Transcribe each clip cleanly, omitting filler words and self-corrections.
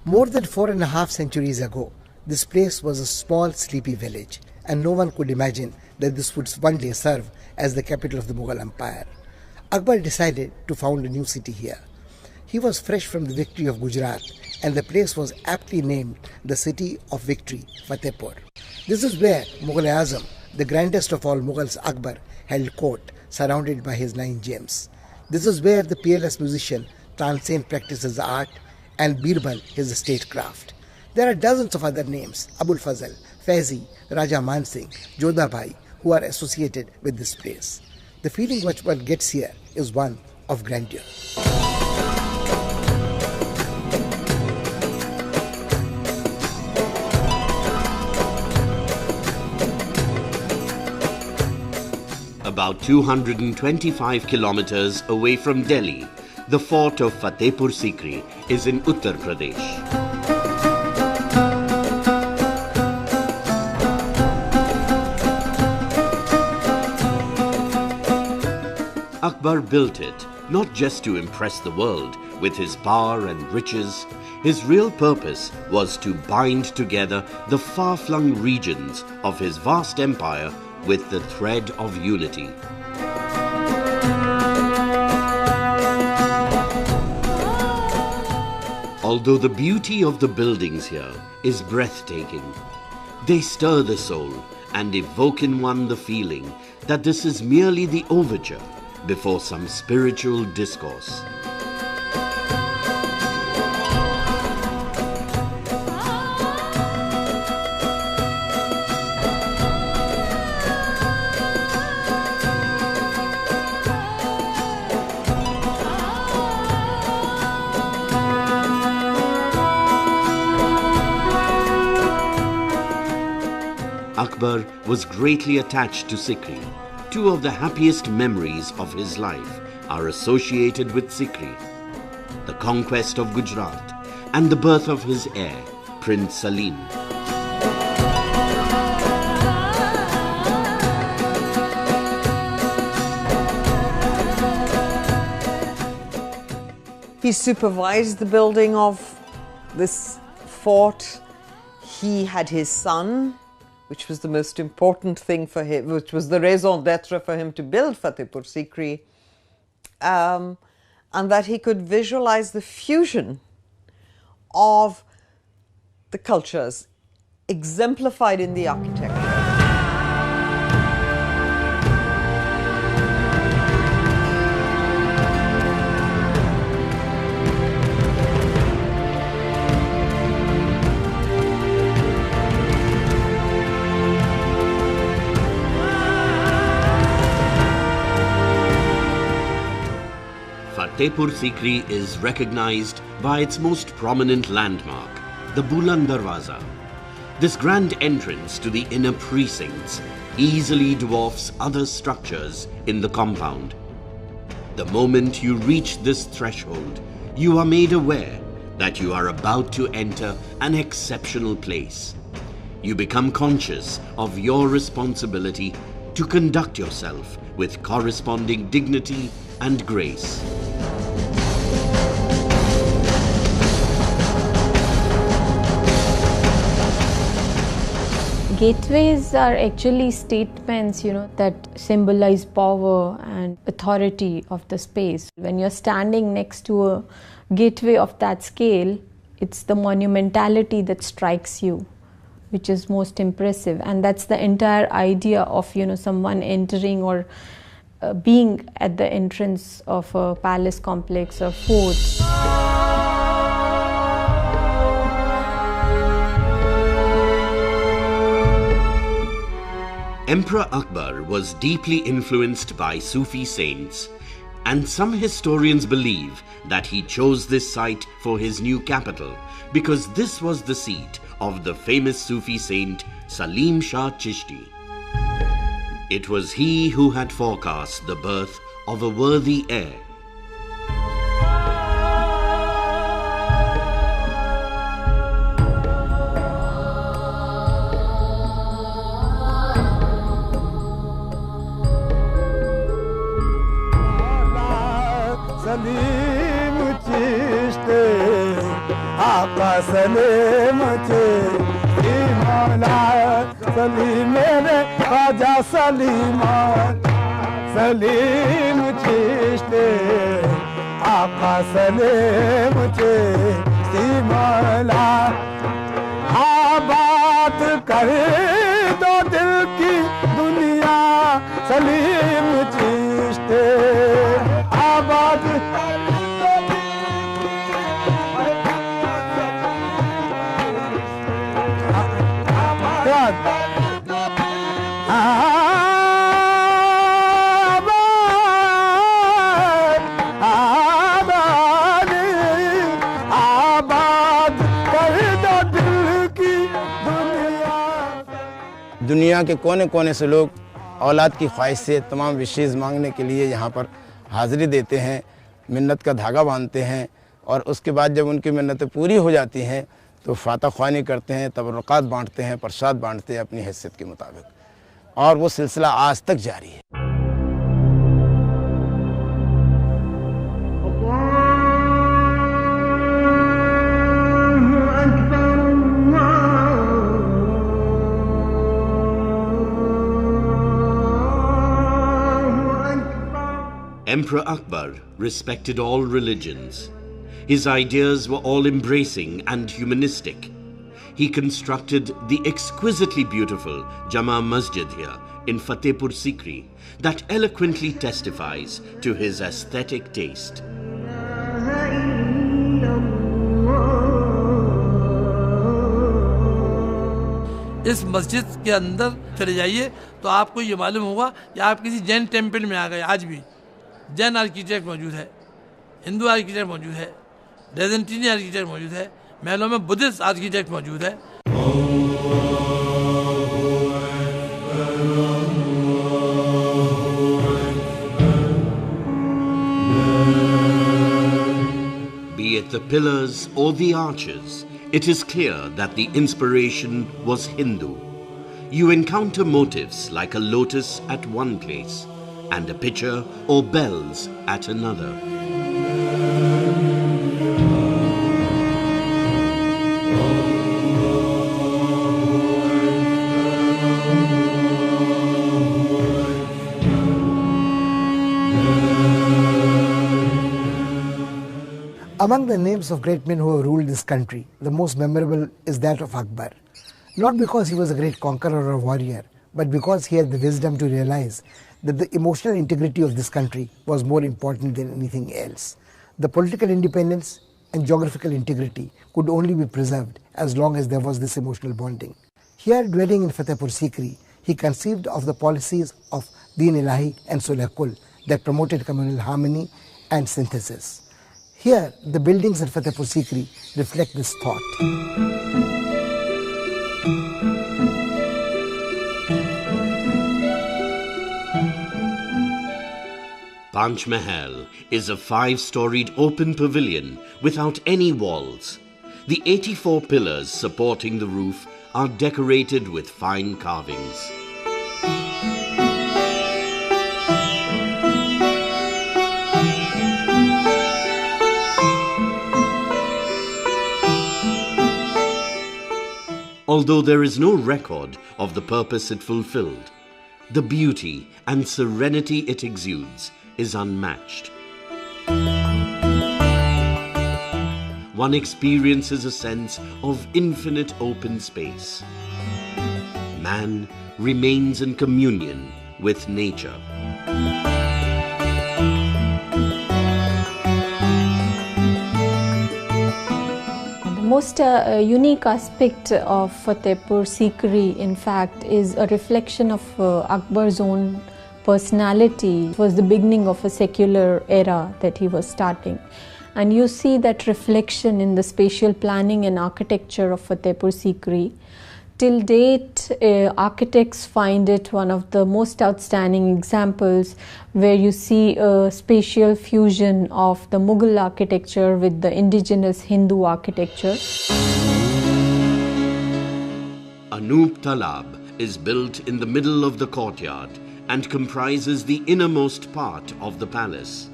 More than 4.5 centuries ago, this place was a small, sleepy village, and no one could imagine that this would one day serve as the capital of the Mughal Empire. Akbar decided to found a new city here. He was fresh from the victory of Gujarat, and the place was aptly named the City of Victory, Fatehpur. This is where Mughal-e-Azam, the grandest of all Mughals, Akbar, held court, surrounded by his 9 gems. This is where the peerless musician Tansen practices art, and Birbal his statecraft. There are dozens of other names, Abul Fazl, Faizi, Raja Mansingh, Jodhabhai, who are associated with this place. The feeling which one gets here is one of grandeur. About 225 kilometers away from Delhi, the fort of Fatehpur Sikri is in Uttar Pradesh. Akbar built it not just to impress the world with his power and riches. His real purpose was to bind together the far-flung regions of his vast empire with the thread of unity. Although the beauty of the buildings here is breathtaking, they stir the soul and evoke in one the feeling that this is merely the overture before some spiritual discourse. Akbar was greatly attached to Sikri. 2 of the happiest memories of his life are associated with Sikri: the conquest of Gujarat and the birth of his heir, Prince Salim. He supervised the building of this fort. He had his son, which was the most important thing for him, which was the raison d'etre for him to build Fatehpur Sikri, and that he could visualize the fusion of the cultures exemplified in the architecture. Fatehpur Sikri is recognized by its most prominent landmark, the Buland Darwaza. This grand entrance to the inner precincts easily dwarfs other structures in the compound. The moment you reach this threshold, you are made aware that you are about to enter an exceptional place. You become conscious of your responsibility to conduct yourself with corresponding dignity and grace. Gateways are actually statements, that symbolize power and authority of the space. When you're standing next to a gateway of that scale, it's the monumentality that strikes you, which is most impressive. And that's the entire idea of, someone entering or being at the entrance of a palace complex or fort. Emperor Akbar was deeply influenced by Sufi saints, and some historians believe that he chose this site for his new capital because this was the seat of the famous Sufi saint Salim Shah Chishti. It was he who had forecast the birth of a worthy heir. Salim Chishti, Akbar Salim ची मौला सलीम मेरे ख्वाजा सलीम चिश्ती आका सलीम चिश्ती मौला आबाद कर दो दिल की दुनिया सलीम चिश्ती आबाद दुनिया के कोने कोने से लोग औलाद की ख्वाहिश से तमाम विशेष मांगने के लिए यहाँ पर हाज़िरी देते हैं, मिन्नत का धागा बांधते हैं और उसके बाद जब उनकी मिन्नतें पूरी हो जाती हैं तो फातह ख्वानी करते हैं, तबरुकात बांटते हैं, प्रसाद बांटते हैं अपनी हैसियत के मुताबिक और वो सिलसिला आज तक जारी है। Emperor Akbar respected all religions. His ideas were all-embracing and humanistic. He constructed the exquisitely beautiful Jama Masjid here in Fatehpur Sikri that eloquently testifies to his aesthetic taste. इस मस्जिद के अंदर चले जाइए तो आपको ये मालूम होगा कि आप किसी जैन टेम्पल में आ गए। आज भी जैन आर्किटेक्ट मौजूद है, हिंदू आर्किटेक्ट मौजूद है, डेजेंटिनी आर्किटेक्ट मौजूद है, महलों में बुद्धिस्ट आर्किटेक्ट मौजूद है। Be it the pillars or the arches, it is clear that the inspiration was Hindu. You encounter motifs like a lotus at one place and a pitcher or bells at another. Among the names of great men who have ruled this country, the most memorable is that of Akbar. Not because he was a great conqueror or warrior, but because he had the wisdom to realize that the emotional integrity of this country was more important than anything else. The political independence and geographical integrity could only be preserved as long as there was this emotional bonding. Here, dwelling in Fatehpur Sikri, he conceived of the policies of Deen Ilahi and Sulh Kul that promoted communal harmony and synthesis. Here, the buildings in Fatehpur Sikri reflect this thought. Panch Mahal is a 5-storied open pavilion without any walls. The 84 pillars supporting the roof are decorated with fine carvings. Although there is no record of the purpose it fulfilled, the beauty and serenity it exudes is unmatched. One experiences a sense of infinite open space. Man remains in communion with nature. The most unique aspect of Fatehpur Sikri, in fact, is a reflection of Akbar's own personality. It was the beginning of a secular era that he was starting. And you see that reflection in the spatial planning and architecture of Fatehpur Sikri. Till date, architects find it one of the most outstanding examples where you see a spatial fusion of the Mughal architecture with the indigenous Hindu architecture. Anoop Talab is built in the middle of the courtyard and comprises the innermost part of the palace.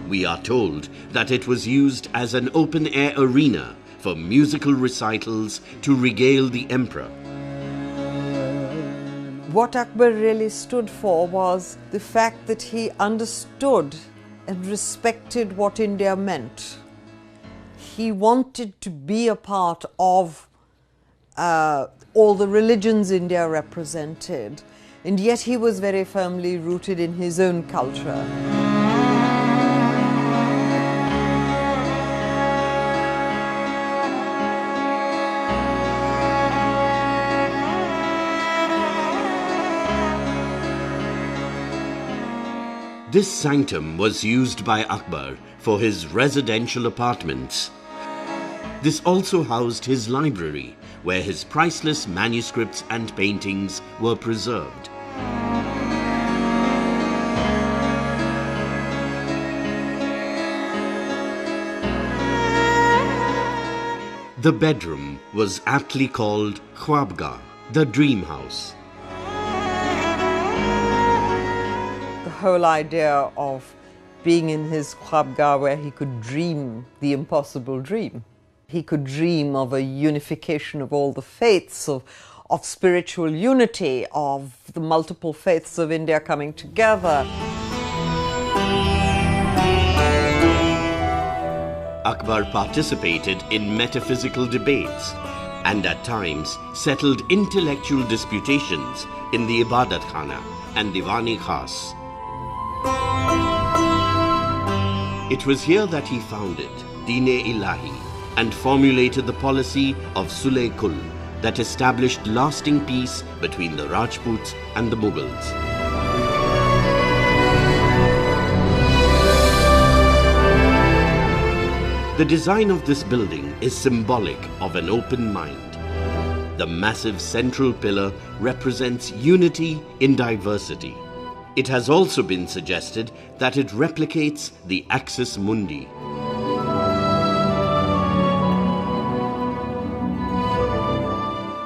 We are told that it was used as an open-air arena for musical recitals to regale the emperor. What Akbar really stood for was the fact that he understood and respected what India meant. He wanted to be a part of all the religions India represented, and yet he was very firmly rooted in his own culture. This sanctum was used by Akbar for his residential apartments. This also housed his library, where his priceless manuscripts and paintings were preserved. The bedroom was aptly called Khwabgah, the dream house. The whole idea of being in his Khwabgah, where he could dream the impossible dream. He could dream of a unification of all the faiths, of spiritual unity, of the multiple faiths of India coming together. Akbar participated in metaphysical debates and at times settled intellectual disputations in the Ibadat Khana and Diwan-e Khas. It was here that he founded Deen-e-Ilahi and formulated the policy of Sulh-e-Kul that established lasting peace between the Rajputs and the Mughals. The design of this building is symbolic of an open mind. The massive central pillar represents unity in diversity. It has also been suggested that it replicates the Axis Mundi.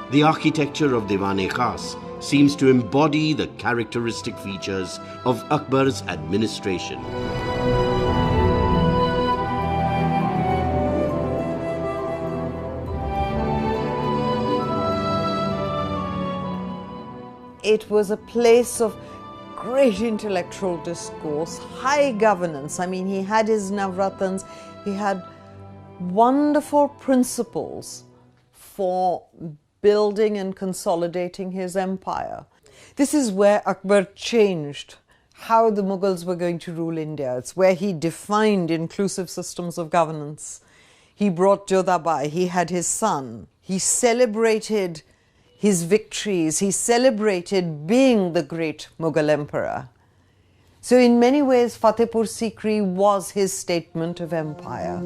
The architecture of Diwan-e Khas seems to embody the characteristic features of Akbar's administration. It was a place of great intellectual discourse, high governance. I mean, he had his Navratans, he had wonderful principles for building and consolidating his empire. This is where Akbar changed how the Mughals were going to rule India. It's where he defined inclusive systems of governance. He brought Jodhabai, he had his son. He celebrated his victories, he celebrated being the great Mughal emperor. So in many ways, Fatehpur Sikri was his statement of empire.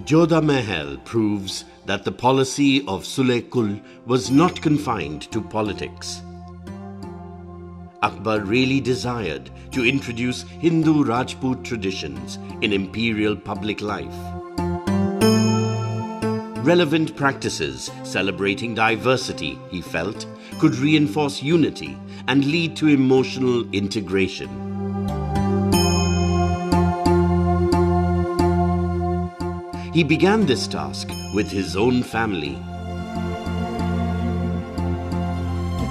Jodha Mahal proves that the policy of Sulh-e-Kul was not confined to politics. Akbar really desired to introduce Hindu Rajput traditions in imperial public life. Relevant practices celebrating diversity, he felt, could reinforce unity and lead to emotional integration. He began this task with his own family.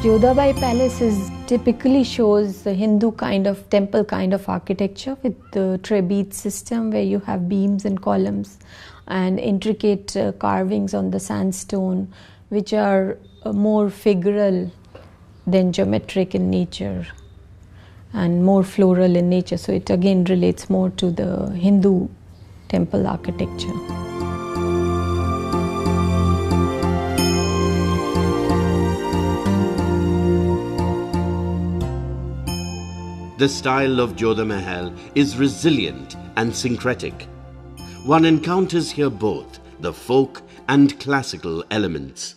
Jodhabai Palace typically shows the Hindu kind of temple kind of architecture with the trebeat system where you have beams and columns and intricate carvings on the sandstone, which are more figural than geometric in nature and more floral in nature. So it again relates more to the Hindu temple architecture. The style of Jodha Mahal is resilient and syncretic. One encounters here both the folk and classical elements.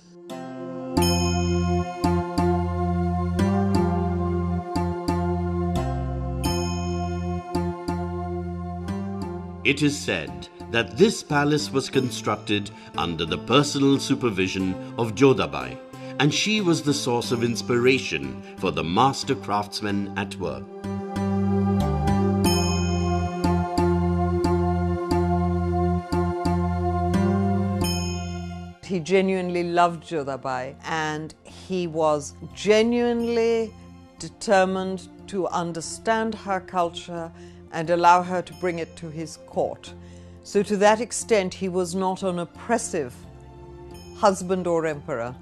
It is said that this palace was constructed under the personal supervision of Jodhabai, and she was the source of inspiration for the master craftsmen at work. He genuinely loved Jodhabai, and he was genuinely determined to understand her culture and allow her to bring it to his court. So to that extent, he was not an oppressive husband or emperor.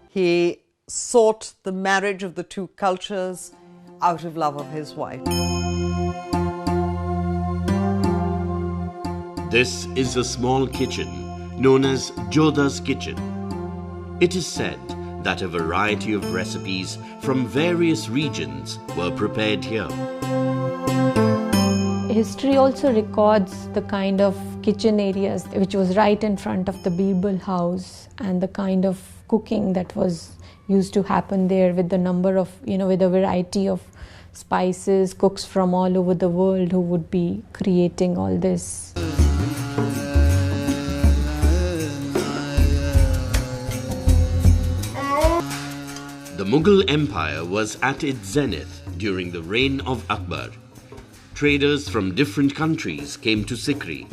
He sought the marriage of the two cultures out of love of his wife. This is a small kitchen known as Jodha's kitchen. It is said that a variety of recipes from various regions were prepared here. History also records the kind of kitchen areas which was right in front of the Birbal house, and the kind of cooking that was used to happen there, with the number of, with a variety of spices, cooks from all over the world who would be creating all this. The Mughal Empire was at its zenith during the reign of Akbar. Traders from different countries came to Sikri.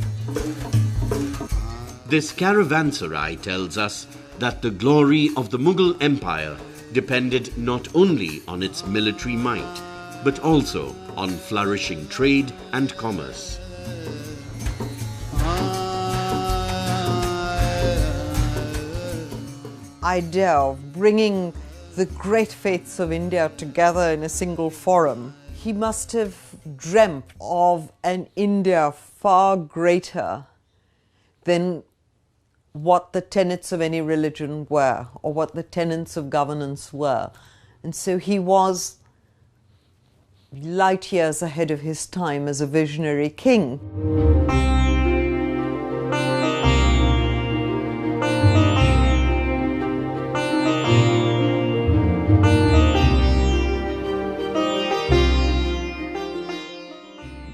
This caravanserai tells us that the glory of the Mughal Empire depended not only on its military might, but also on flourishing trade and commerce. Idea of bringing the great faiths of India together in a single forum, he must have dreamt of an India far greater than what the tenets of any religion were, or what the tenets of governance were. And so he was light years ahead of his time as a visionary king.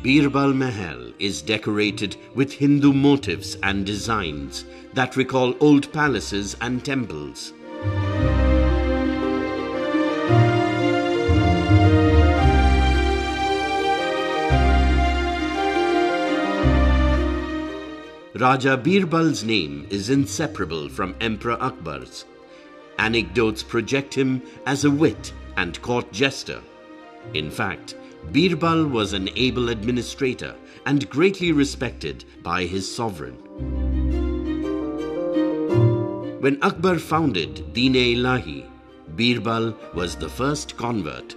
Birbal Mahal is decorated with Hindu motifs and designs that recall old palaces and temples. Raja Birbal's name is inseparable from Emperor Akbar's. Anecdotes project him as a wit and court jester. In fact, Birbal was an able administrator and greatly respected by his sovereign. When Akbar founded Din-e-Ilahi, Birbal was the first convert.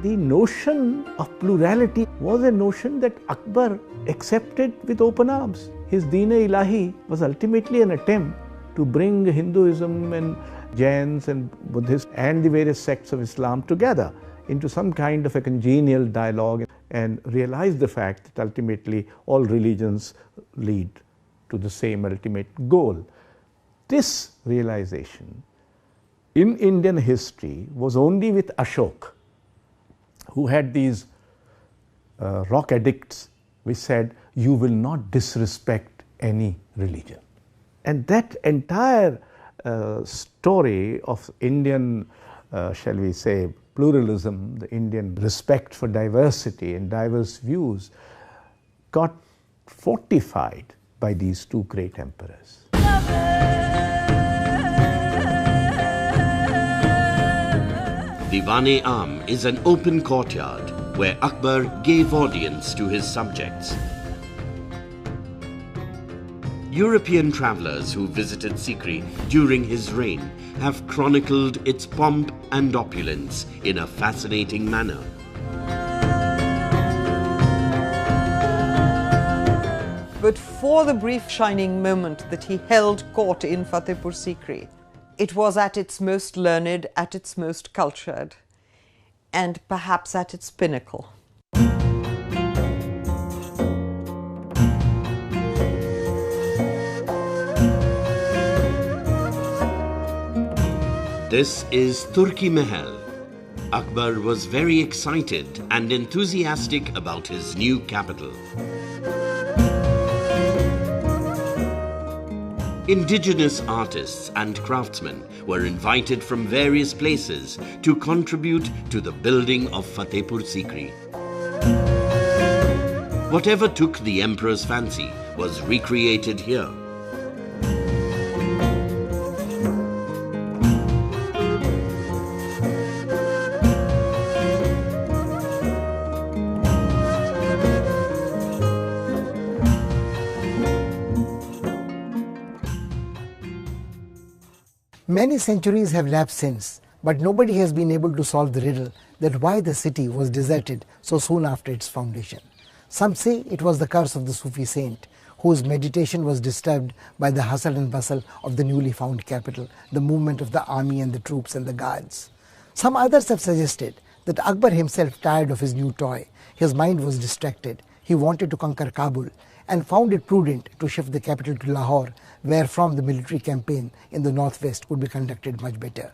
The notion of plurality was a notion that Akbar accepted with open arms. His Din-e-Ilahi was ultimately an attempt to bring Hinduism and Jains and Buddhists and the various sects of Islam together into some kind of a congenial dialogue, and realize the fact that ultimately all religions lead to the same ultimate goal. This realization in Indian history was only with Ashok, who had these rock edicts which said, "You will not disrespect any religion." And that entire story of Indian, shall we say, pluralism, the Indian respect for diversity and diverse views, got fortified by these two great emperors. Diwan-e-Am is an open courtyard where Akbar gave audience to his subjects. European travelers who visited Sikri during his reign have chronicled its pomp and opulence in a fascinating manner. But for the brief shining moment that he held court in Fatehpur Sikri, it was at its most learned, at its most cultured, and perhaps at its pinnacle. This is Turki Mahal. Akbar was very excited and enthusiastic about his new capital. Indigenous artists and craftsmen were invited from various places to contribute to the building of Fatehpur Sikri. Whatever took the emperor's fancy was recreated here. Many centuries have lapsed since, but nobody has been able to solve the riddle that why the city was deserted so soon after its foundation. Some say it was the curse of the Sufi saint, whose meditation was disturbed by the hustle and bustle of the newly found capital, the movement of the army and the troops and the guards. Some others have suggested that Akbar himself tired of his new toy. His mind was distracted. He wanted to conquer Kabul and found it prudent to shift the capital to Lahore, where from the military campaign in the northwest could be conducted much better.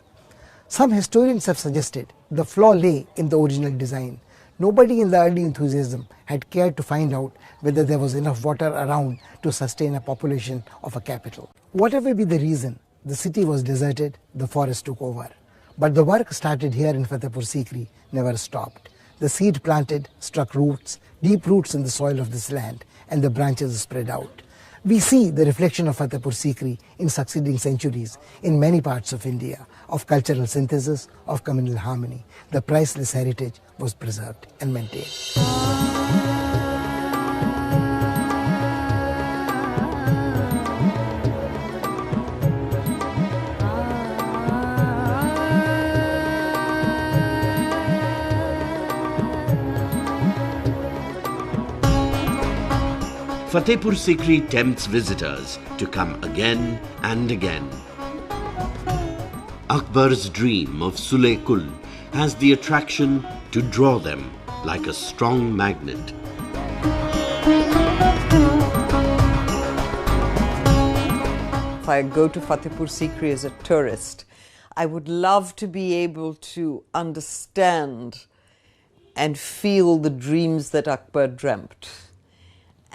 Some historians have suggested the flaw lay in the original design. Nobody in the early enthusiasm had cared to find out whether there was enough water around to sustain a population of a capital. Whatever be the reason, the city was deserted, the forest took over. But the work started here in Fatehpur Sikri never stopped. The seed planted struck roots, deep roots in the soil of this land, and the branches spread out. We see the reflection of Fatehpur Sikri in succeeding centuries in many parts of India, of cultural synthesis, of communal harmony. The priceless heritage was preserved and maintained. Fatehpur Sikri tempts visitors to come again and again. Akbar's dream of Sule-Kul has the attraction to draw them like a strong magnet. If I go to Fatehpur Sikri as a tourist, I would love to be able to understand and feel the dreams that Akbar dreamt,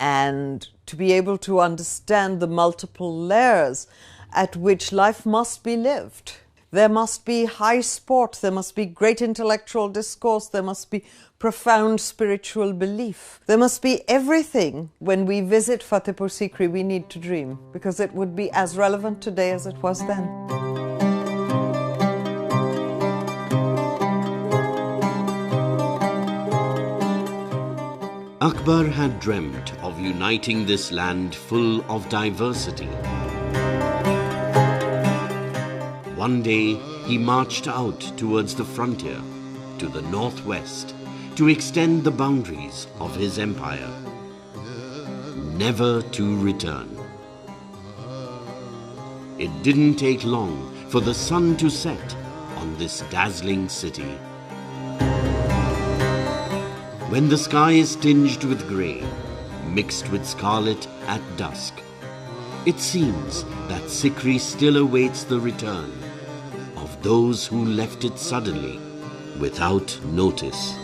and to be able to understand the multiple layers at which life must be lived. There must be high sport, there must be great intellectual discourse, there must be profound spiritual belief. There must be everything. When we visit Fatehpur Sikri, we need to dream, because it would be as relevant today as it was then. Akbar had dreamt of uniting this land full of diversity. One day, he marched out towards the frontier, to the northwest, to extend the boundaries of his empire, never to return. It didn't take long for the sun to set on this dazzling city. When the sky is tinged with grey, mixed with scarlet at dusk, it seems that Sikri still awaits the return of those who left it suddenly, without notice.